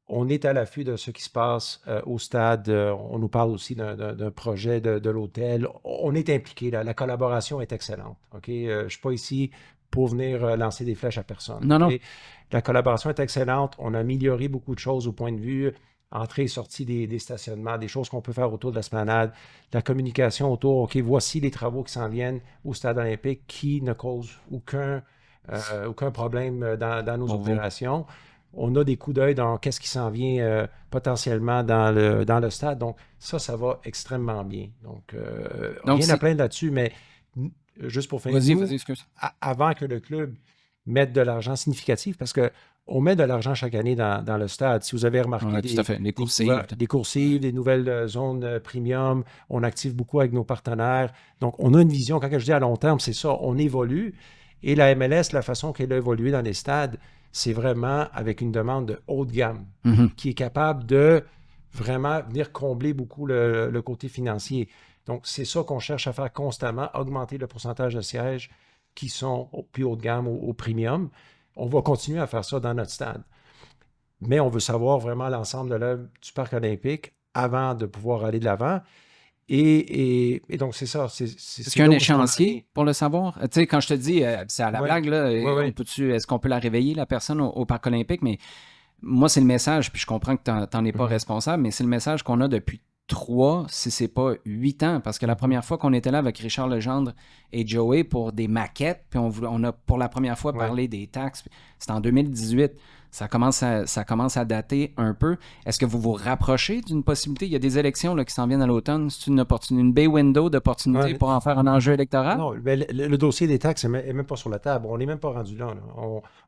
On est à l'affût de ce qui se passe au stade. On nous parle aussi d'un projet de l'hôtel. On est impliqué. La collaboration est excellente. OK? Je ne suis pas ici pour venir lancer des flèches à personne. Non, okay? La collaboration est excellente. On a amélioré beaucoup de choses au point de vue entrée et sortie des stationnements, des choses qu'on peut faire autour de l'esplanade, la communication autour, OK, voici les travaux qui s'en viennent au stade olympique qui ne causent aucun problème dans nos opérations. On a des coups d'œil dans qu'est-ce qui s'en vient potentiellement dans le stade. Donc, ça va extrêmement bien. Donc rien à plaindre là-dessus, mais juste pour finir, vas-y, excuse. Avant que le club mette de l'argent significatif, parce qu'on met de l'argent chaque année dans le stade. Si vous avez remarqué, tout à fait. Les coursives, des nouvelles zones premium, on active beaucoup avec nos partenaires. Donc, on a une vision. Quand je dis à long terme, c'est ça, on évolue. Et la MLS, la façon qu'elle a évolué dans les stades, c'est vraiment avec une demande de haut de gamme qui est capable de vraiment venir combler beaucoup le côté financier. Donc, c'est ça qu'on cherche à faire constamment, augmenter le pourcentage de sièges qui sont au plus haut de gamme, au premium. On va continuer à faire ça dans notre stade. Mais on veut savoir vraiment l'ensemble de l'œuvre du Parc olympique avant de pouvoir aller de l'avant. Et donc, c'est ça. Est-ce qu'il y a un échéancier pour le savoir? Tu sais, quand je te dis, c'est à la blague, là, est-ce qu'on peut la réveiller, la personne, au Parc olympique? Mais moi, c'est le message, puis je comprends que tu n'en es pas responsable, mais c'est le message qu'on a depuis 3, si c'est pas 8 ans, parce que la première fois qu'on était là avec Richard Legendre et Joey pour des maquettes, puis on a pour la première fois parlé des taxes, c'était en 2018. Ça commence à dater un peu. Est-ce que vous vous rapprochez d'une possibilité? Il y a des élections là, qui s'en viennent à l'automne. C'est une bay window d'opportunité pour en faire un enjeu électoral? Non, mais le dossier des taxes n'est même pas sur la table. On n'est même pas rendu là.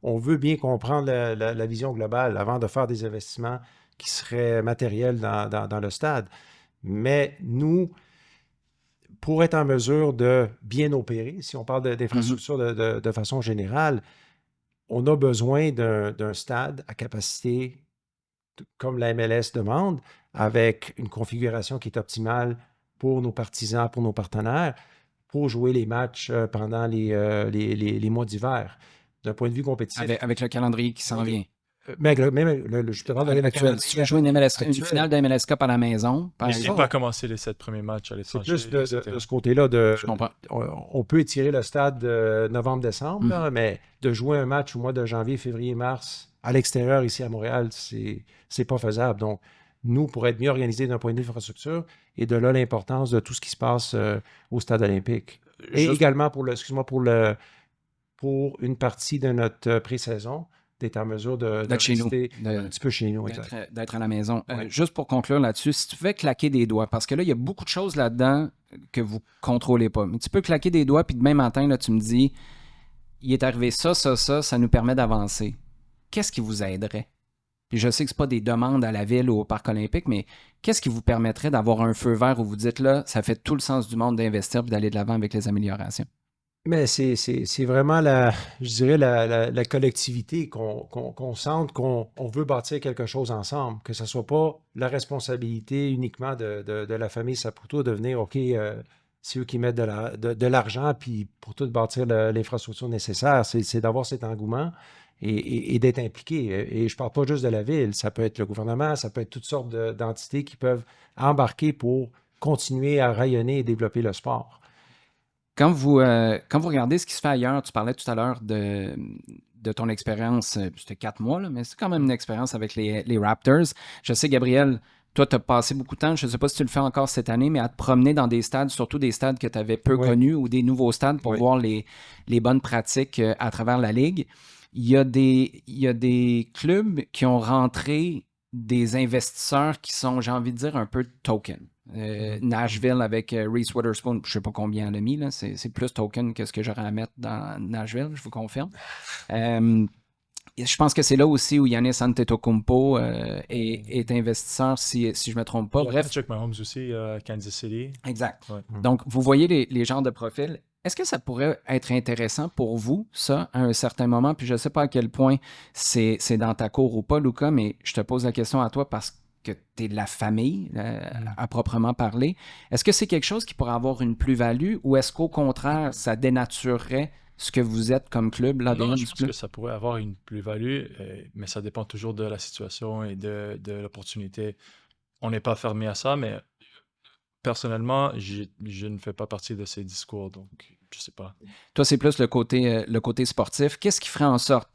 On veut bien comprendre la vision globale avant de faire des investissements qui seraient matériels dans le stade. Mais nous, pour être en mesure de bien opérer, si on parle d'infrastructure de façon générale, on a besoin d'un stade à capacité, comme la MLS demande, avec une configuration qui est optimale pour nos partisans, pour nos partenaires, pour jouer les matchs pendant les mois d'hiver. D'un point de vue compétitif. Avec le calendrier qui s'en vient. Mais je te parle de l'actuel. Si tu veux jouer une finale de MLS Cup à la maison, par exemple. Il va commencer les 7 premiers matchs à l'étranger. C'est plus de ce côté-là. Je comprends. On peut étirer le stade de novembre-décembre, mais de jouer un match au mois de janvier, février, mars, à l'extérieur, ici à Montréal, c'est pas faisable. Donc, nous, pour être mieux organisés d'un point de vue infrastructure, et de là l'importance de tout ce qui se passe au stade olympique. Et également pour une partie de notre pré-saison, d'être en mesure de D'être chez nous. rester un petit peu chez nous. D'être à la maison. Ouais. Juste pour conclure là-dessus, si tu pouvais claquer des doigts, parce que là, il y a beaucoup de choses là-dedans que vous ne contrôlez pas, mais tu peux claquer des doigts, puis demain matin, là, tu me dis, il est arrivé ça nous permet d'avancer. Qu'est-ce qui vous aiderait? Puis je sais que ce n'est pas des demandes à la ville ou au Parc olympique, mais qu'est-ce qui vous permettrait d'avoir un feu vert où vous dites, là, ça fait tout le sens du monde d'investir et d'aller de l'avant avec les améliorations? Mais c'est vraiment je dirais la collectivité qu'on sente qu'on veut bâtir quelque chose ensemble, que ce ne soit pas la responsabilité uniquement de la famille Saputo de venir, OK, c'est eux qui mettent de l'argent puis pour tout bâtir l'infrastructure nécessaire. C'est d'avoir cet engouement et d'être impliqué. Et je ne parle pas juste de la ville, ça peut être le gouvernement, ça peut être toutes sortes d'entités qui peuvent embarquer pour continuer à rayonner et développer le sport. Quand vous regardez ce qui se fait ailleurs, tu parlais tout à l'heure de ton expérience, c'était 4 mois, là, mais c'est quand même une expérience avec les Raptors. Je sais, Gabriel, toi, tu as passé beaucoup de temps, je ne sais pas si tu le fais encore cette année, mais à te promener dans des stades, surtout des stades que tu avais peu connus ou des nouveaux stades pour voir les bonnes pratiques à travers la Ligue. Il y a des clubs qui ont rentré des investisseurs qui sont, j'ai envie de dire, un peu token. Nashville avec Reese Witherspoon, je ne sais pas combien elle a mis, là, c'est plus token que ce que j'aurais à mettre dans Nashville, je vous confirme. Je pense que c'est là aussi où Giannis Antetokounmpo est investisseur, si je ne me trompe pas. Bref. Patrick Mahomes aussi, Kansas City. Exact. Ouais. Donc, vous voyez les genres de profils. Est-ce que ça pourrait être intéressant pour vous, ça, à un certain moment? Puis je ne sais pas à quel point c'est dans ta cour ou pas, Luca, mais je te pose la question à toi parce que tu es de la famille, à proprement parler. Est-ce que c'est quelque chose qui pourrait avoir une plus-value ou est-ce qu'au contraire, ça dénaturerait ce que vous êtes comme club? Non, je pense que ça pourrait avoir une plus-value, mais ça dépend toujours de la situation et de l'opportunité. On n'est pas fermé à ça, mais personnellement, je ne fais pas partie de ces discours, donc je ne sais pas. Toi, c'est plus le côté sportif. Qu'est-ce qui ferait en sorte?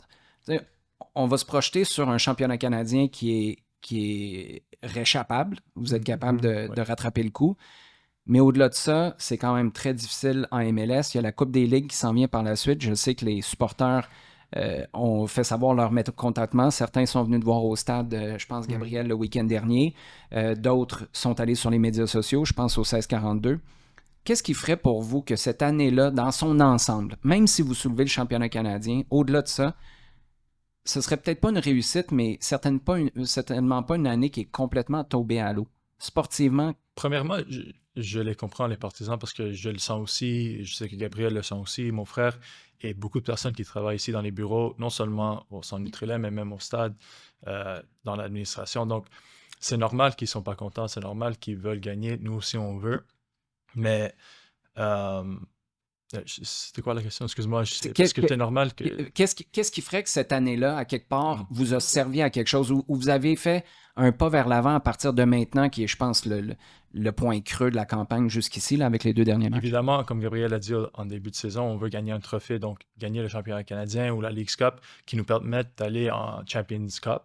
On va se projeter sur un championnat canadien qui est réchappable. Vous êtes capable de rattraper le coup. Mais au-delà de ça, c'est quand même très difficile en MLS. Il y a la Coupe des Ligues qui s'en vient par la suite. Je sais que les supporters ont fait savoir leur mécontentement. Certains sont venus te voir au stade, je pense, Gabriel, le week-end dernier. D'autres sont allés sur les médias sociaux, je pense au 1642. Qu'est-ce qui ferait pour vous que cette année-là, dans son ensemble, même si vous soulevez le championnat canadien, au-delà de ça, ce serait peut-être pas une réussite, mais certainement pas une année qui est complètement tombée à l'eau? Sportivement? Premièrement, je les comprends, les partisans, parce que je le sens aussi, je sais que Gabriel le sent aussi, mon frère, et beaucoup de personnes qui travaillent ici dans les bureaux, non seulement au Centre Nutrilait, mais même au stade, dans l'administration. Donc, c'est normal qu'ils ne sont pas contents, c'est normal qu'ils veulent gagner, nous aussi on veut, mais c'était quoi la question? Excuse-moi, est-ce que c'est normal que... Qu'est-ce qui ferait que cette année-là, à quelque part, vous a servi à quelque chose, où vous avez fait un pas vers l'avant à partir de maintenant, qui est, je pense, le point creux de la campagne jusqu'ici, là, avec les 2 derniers matchs? Évidemment, comme Gabriel a dit en début de saison, on veut gagner un trophée, donc gagner le championnat canadien ou la Leagues Cup, qui nous permettent d'aller en Champions Cup.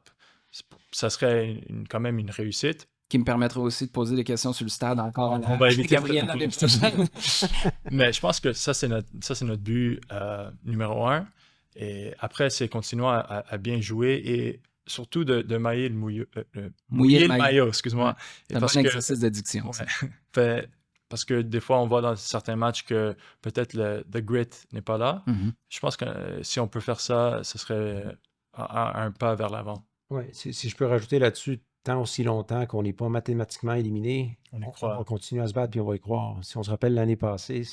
Ça serait quand même une réussite. Qui me permettrait aussi de poser des questions sur le stade encore. On va éviter Gabriel. Mais je pense que ça, c'est notre but numéro 1. Et après, c'est continuer à bien jouer et surtout de mailler mouiller le maillot, excuse-moi. C'est un exercice d'addiction. Ouais. Parce que des fois, on voit dans certains matchs que peut-être le grit n'est pas là. Je pense que si on peut faire ça, ce serait un pas vers l'avant. Oui, si je peux rajouter là-dessus, tant aussi longtemps qu'on n'est pas mathématiquement éliminé, on continue à se battre puis on va y croire. Si on se rappelle l'année passée,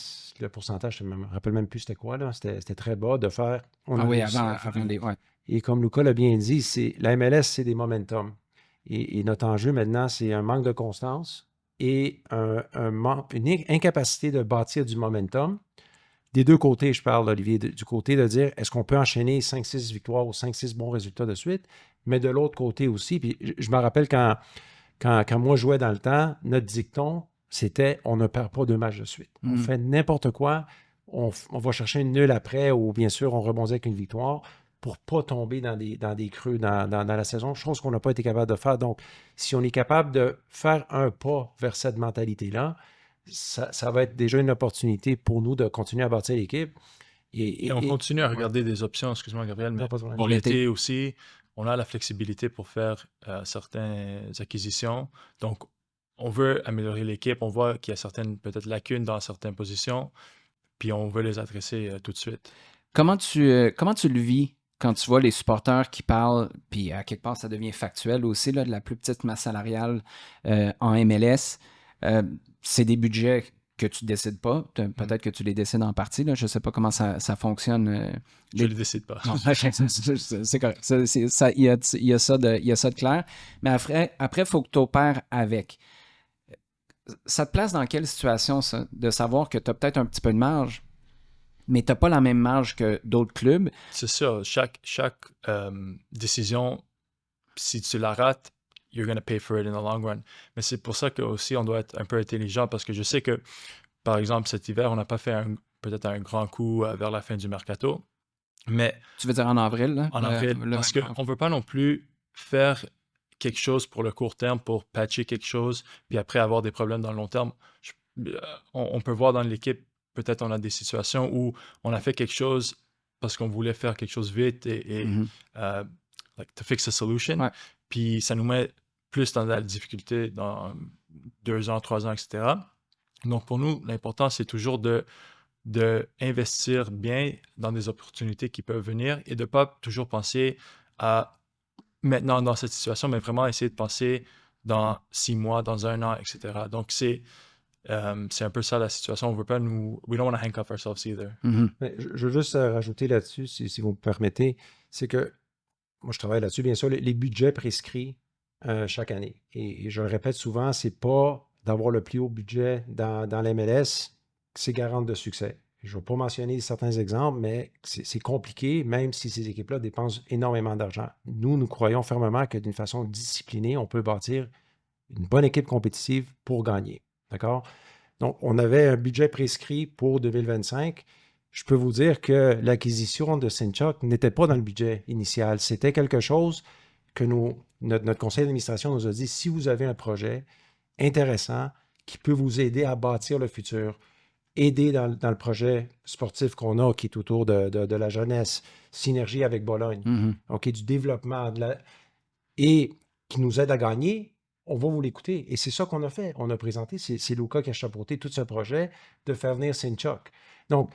le pourcentage, je ne me rappelle même plus c'était quoi, là, c'était très bas de faire... avant les... Ouais. Et comme Luca l'a bien dit, la MLS, c'est des momentum. Et notre enjeu maintenant, c'est un manque de constance et une incapacité de bâtir du momentum. Des deux côtés, je parle, Olivier, du côté de dire, est-ce qu'on peut enchaîner 5-6 victoires ou 5-6 bons résultats de suite? Mais de l'autre côté aussi, puis je me rappelle quand moi je jouais dans le temps, notre dicton, c'était on ne perd pas 2 matchs de suite. On fait n'importe quoi, on va chercher une nulle après ou bien sûr on rebondit avec une victoire pour ne pas tomber dans des creux dans la saison, chose qu'on n'a pas été capable de faire. Donc, si on est capable de faire un pas vers cette mentalité-là, ça va être déjà une opportunité pour nous de continuer à bâtir l'équipe. Et on continue à regarder des options, excuse-moi Gabriel, mais pour l'été aussi, on a la flexibilité pour faire certaines acquisitions. Donc, on veut améliorer l'équipe, on voit qu'il y a certaines peut-être lacunes dans certaines positions, puis on veut les adresser tout de suite. Comment tu le vis quand tu vois les supporters qui parlent, puis à quelque part ça devient factuel aussi, là, de la plus petite masse salariale en MLS? C'est des budgets que tu ne décides pas. Peut-être que tu les décides en partie. Là. Je ne sais pas comment ça fonctionne. Je ne les décide pas. Non, c'est correct. Il y a ça de clair. Mais après, il faut que tu opères avec. Ça te place dans quelle situation, ça, de savoir que tu as peut-être un petit peu de marge, mais tu n'as pas la même marge que d'autres clubs? C'est ça. Chaque décision, si tu la rates, you're going to pay for it in the long run. Mais c'est pour ça qu'aussi, on doit être un peu intelligent parce que je sais que, par exemple, cet hiver, on n'a pas fait peut-être un grand coup vers la fin du mercato. Mais tu veux dire en avril? Là? En avril, parce qu'on ne veut pas non plus faire quelque chose pour le court terme, pour patcher quelque chose, puis après avoir des problèmes dans le long terme. On peut voir dans l'équipe, peut-être on a des situations où on a fait quelque chose parce qu'on voulait faire quelque chose vite et like to fix a solution. Ouais. Puis ça nous met plus dans la difficulté dans 2 ans, 3 ans, etc. Donc pour nous, l'important, c'est toujours de investir bien dans des opportunités qui peuvent venir et de ne pas toujours penser à maintenant dans cette situation, mais vraiment essayer de penser dans 6 mois, dans 1 an, etc. Donc c'est un peu ça la situation. On ne veut pas we don't want to handcuff ourselves either. Mm-hmm. Mais je veux juste rajouter là-dessus, si vous me permettez, c'est que moi je travaille là-dessus, bien sûr, les budgets prescrits chaque année. Et je le répète souvent, c'est pas d'avoir le plus haut budget dans l'MLS, c'est garant de succès. Je ne vais pas mentionner certains exemples, mais c'est compliqué, même si ces équipes-là dépensent énormément d'argent. Nous croyons fermement que d'une façon disciplinée, on peut bâtir une bonne équipe compétitive pour gagner. D'accord? Donc, on avait un budget prescrit pour 2025. Je peux vous dire que l'acquisition de Sinchuk n'était pas dans le budget initial. C'était quelque chose que notre conseil d'administration nous a dit, si vous avez un projet intéressant qui peut vous aider à bâtir le futur, aider dans le projet sportif qu'on a, qui est autour de la jeunesse, synergie avec Bologne, okay, du développement, et qui nous aide à gagner, on va vous l'écouter. Et c'est ça qu'on a fait. On a présenté, c'est Luca qui a chapeauté tout ce projet de faire venir Sinchuk. Donc,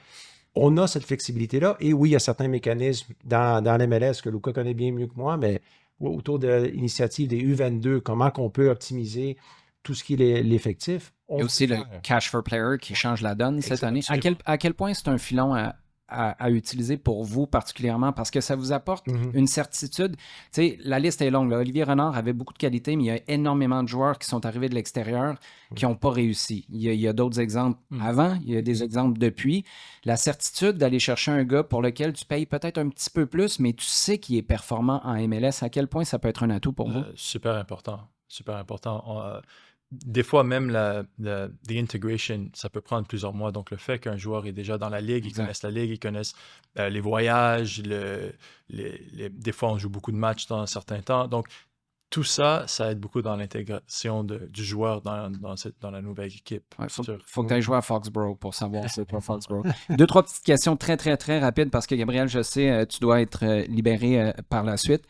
on a cette flexibilité-là. Et oui, il y a certains mécanismes dans l'MLS que Luca connaît bien mieux que moi, mais autour de l'initiative des U22, comment qu'on peut optimiser tout ce qui est l'effectif. Il y a aussi le Cash for Player qui change la donne cette année. À quel point c'est un filon à utiliser pour vous particulièrement? Parce que ça vous apporte une certitude. Tu sais, la liste est longue. Là. Olivier Renard avait beaucoup de qualités, mais il y a énormément de joueurs qui sont arrivés de l'extérieur qui n'ont pas réussi. Il y a d'autres exemples avant, il y a des exemples depuis. La certitude d'aller chercher un gars pour lequel tu payes peut-être un petit peu plus, mais tu sais qu'il est performant en MLS, à quel point ça peut être un atout pour vous? Super important. Super important. Des fois, même the integration, ça peut prendre plusieurs mois. Donc, le fait qu'un joueur est déjà dans la ligue, ils connaissent la ligue, ils connaissent les voyages, des fois, on joue beaucoup de matchs dans un certain temps. Donc, tout ça, ça aide beaucoup dans l'intégration du joueur dans la nouvelle équipe. Il faut que tu ailles jouer à Foxborough pour savoir c'est quoi Foxborough. 2-3 petites questions très, très, très rapides parce que, Gabriel, je sais, tu dois être libéré par la suite.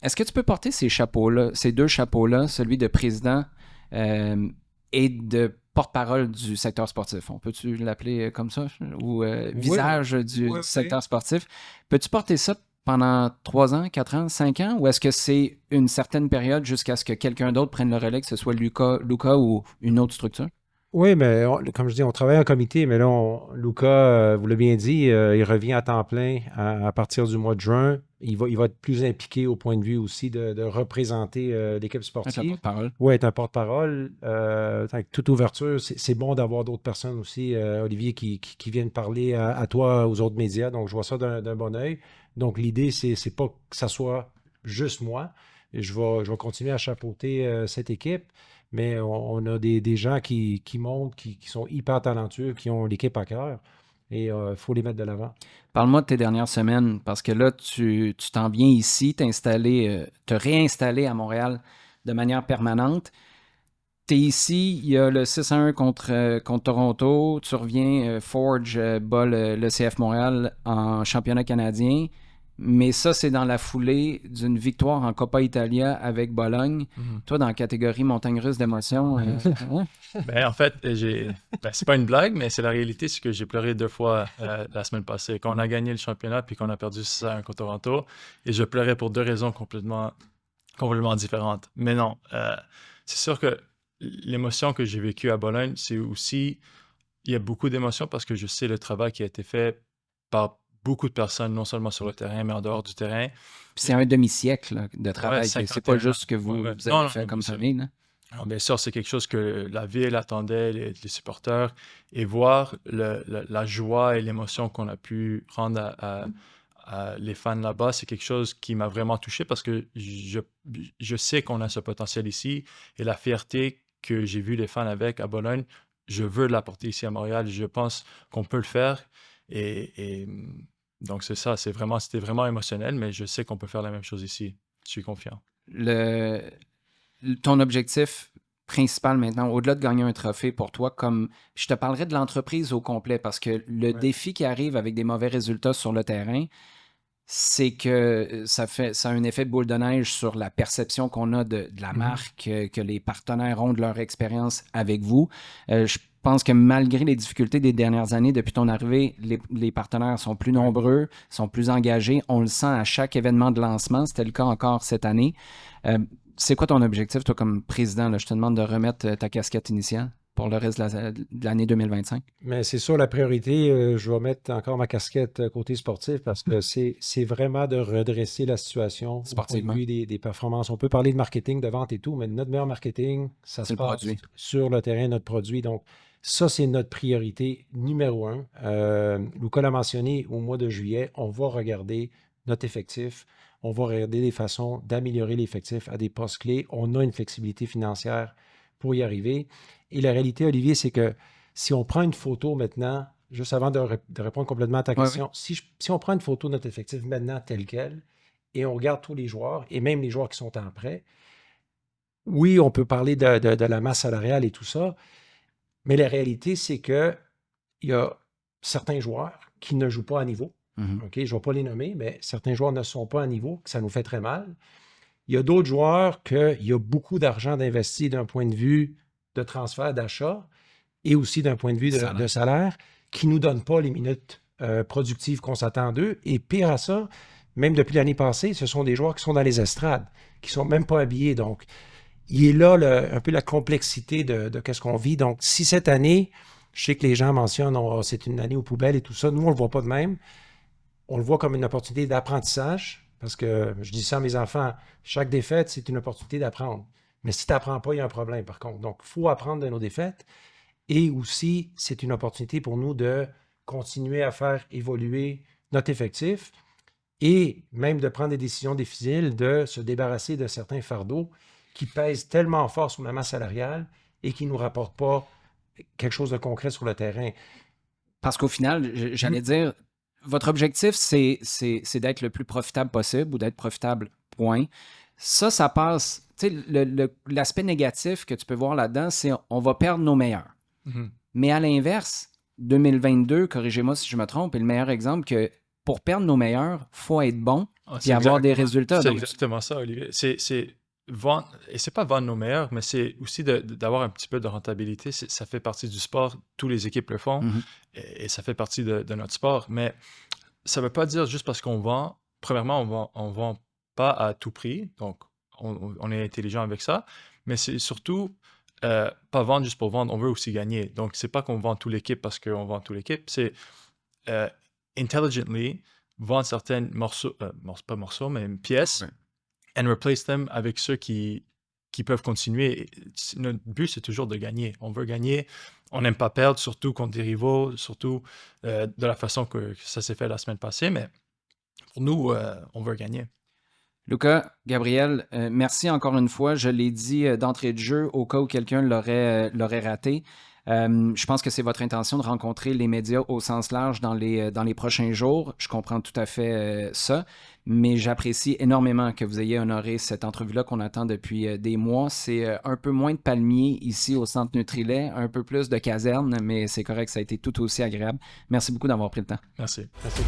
Est-ce que tu peux porter ces chapeaux-là, ces 2 chapeaux-là, celui de président et de porte-parole du secteur sportif? On peut-tu l'appeler comme ça? Ou visage du secteur sportif? Peux-tu porter ça pendant 3 ans, 4 ans, 5 ans? Ou est-ce que c'est une certaine période jusqu'à ce que quelqu'un d'autre prenne le relais, que ce soit Luca ou une autre structure? Oui, mais comme je dis, on travaille en comité, mais là, Luca, vous l'avez bien dit, il revient à temps plein à partir du mois de juin. Il va être plus impliqué au point de vue aussi de représenter l'équipe sportive. Être un porte-parole. Oui, être un porte-parole. Avec toute ouverture, c'est bon d'avoir d'autres personnes aussi, Olivier, qui viennent parler à toi, aux autres médias. Donc, je vois ça d'un bon œil. Donc, l'idée, c'est pas que ça soit juste moi. Je vais continuer à chapeauter cette équipe. Mais on a des gens qui montent, qui sont hyper talentueux, qui ont l'équipe à cœur. Et il faut les mettre de l'avant. Parle-moi de tes dernières semaines, parce que là, tu t'en viens ici, te réinstaller à Montréal de manière permanente. T'es ici, il y a le 6-1 contre Toronto. Tu reviens, Forge bat le CF Montréal en championnat canadien. Mais ça, c'est dans la foulée d'une victoire en Coppa Italia avec Bologne. Toi, dans la catégorie montagne russe d'émotions. En fait, c'est pas une blague, mais c'est la réalité, c'est que j'ai pleuré 2 fois la semaine passée. Quand on a gagné le championnat puis qu'on a perdu 6-1 contre Toronto. Et je pleurais pour 2 raisons complètement différentes. Mais non, c'est sûr que l'émotion que j'ai vécue à Bologne, c'est aussi, il y a beaucoup d'émotions parce que je sais le travail qui a été fait par beaucoup de personnes, non seulement sur le terrain, mais en dehors du terrain. Puis c'est un demi-siècle là, de travail. C'est pas juste ce que vous avez fait comme famille. Non, bien sûr, c'est quelque chose que la ville attendait, les supporters, et voir la joie et l'émotion qu'on a pu rendre à les fans là-bas, c'est quelque chose qui m'a vraiment touché parce que je sais qu'on a ce potentiel ici et la fierté que j'ai vu les fans avec à Bologne, je veux l'apporter ici à Montréal. Je pense qu'on peut le faire et donc c'est ça, c'était vraiment émotionnel, mais je sais qu'on peut faire la même chose ici. Je suis confiant. Ton objectif principal maintenant, au-delà de gagner un trophée pour toi, comme je te parlerai de l'entreprise au complet parce que le défi qui arrive avec des mauvais résultats sur le terrain, c'est que ça a un effet de boule de neige sur la perception qu'on a de la marque, que les partenaires ont de leur expérience avec vous. Je pense que malgré les difficultés des dernières années, depuis ton arrivée, les partenaires sont plus nombreux, sont plus engagés. On le sent à chaque événement de lancement. C'était le cas encore cette année. C'est quoi ton objectif, toi, comme président? Là? Je te demande de remettre ta casquette initiale pour le reste de l'année 2025. Mais c'est sûr, la priorité, je vais mettre encore ma casquette côté sportif parce que c'est vraiment de redresser la situation sportivement. Au point de vue des performances. On peut parler de marketing, de vente et tout, mais notre meilleur marketing, ça se passe sur le terrain, notre produit. Donc, ça, c'est notre priorité numéro 1. Luca l'a mentionné, au mois de juillet, on va regarder notre effectif. On va regarder des façons d'améliorer l'effectif à des postes clés. On a une flexibilité financière pour y arriver. Et la réalité, Olivier, c'est que si on prend une photo maintenant, juste avant de répondre complètement à ta question, si on prend une photo de notre effectif maintenant tel quel et on regarde tous les joueurs et même les joueurs qui sont en prêt, oui, on peut parler de la masse salariale et tout ça, mais la réalité, c'est qu'il y a certains joueurs qui ne jouent pas à niveau. OK, je ne vais pas les nommer, mais certains joueurs ne sont pas à niveau, que ça nous fait très mal. Il y a d'autres joueurs qu'il y a beaucoup d'argent d'investi d'un point de vue de transfert, d'achat et aussi d'un point de vue de salaire qui ne nous donnent pas les minutes productives qu'on s'attend d'eux. Et pire à ça, même depuis l'année passée, ce sont des joueurs qui sont dans les estrades, qui ne sont même pas habillés. Donc, il est là un peu la complexité de ce qu'on vit. Donc, si cette année, je sais que les gens mentionnent c'est une année aux poubelles et tout ça, nous, on ne le voit pas de même. On le voit comme une opportunité d'apprentissage, parce que je dis ça à mes enfants, chaque défaite, c'est une opportunité d'apprendre. Mais si tu n'apprends pas, il y a un problème, par contre. Donc, il faut apprendre de nos défaites. Et aussi, c'est une opportunité pour nous de continuer à faire évoluer notre effectif et même de prendre des décisions difficiles, de se débarrasser de certains fardeaux qui pèsent tellement fort sur la masse salariale et qui ne nous rapportent pas quelque chose de concret sur le terrain. Parce qu'au final, j'allais dire, votre objectif, c'est d'être le plus profitable possible ou d'être profitable, point. Ça passe. Tu sais, l'aspect négatif que tu peux voir là-dedans, c'est on va perdre nos meilleurs. Mais à l'inverse, 2022, corrigez-moi si je me trompe, est le meilleur exemple que pour perdre nos meilleurs, il faut être bon et avoir des résultats. C'est exactement ça, Olivier. Et c'est pas vendre nos meilleurs, mais c'est aussi d'avoir un petit peu de rentabilité. Ça fait partie du sport. Toutes les équipes le font et ça fait partie de notre sport. Mais ça veut pas dire juste parce qu'on vend. Premièrement, on vend pas à tout prix. Donc, on est intelligent avec ça. Mais c'est surtout pas vendre juste pour vendre. On veut aussi gagner. Donc, c'est pas qu'on vend toute l'équipe parce qu'on vend toute l'équipe. C'est intelligently vendre certaines pas morceaux, mais pièces. Ouais. And replace them avec ceux qui peuvent continuer. Notre but, c'est toujours de gagner. On veut gagner. On n'aime pas perdre, surtout contre des rivaux, surtout de la façon que ça s'est fait la semaine passée. Mais pour nous, on veut gagner. Luca, Gabriel, merci encore une fois. Je l'ai dit d'entrée de jeu au cas où quelqu'un l'aurait raté. Je pense que c'est votre intention de rencontrer les médias au sens large dans les prochains jours. Je comprends tout à fait ça, mais j'apprécie énormément que vous ayez honoré cette entrevue-là qu'on attend depuis des mois. C'est un peu moins de palmiers ici au Centre Nutrilait, un peu plus de caserne, mais c'est correct, ça a été tout aussi agréable. Merci beaucoup d'avoir pris le temps. Merci. Merci.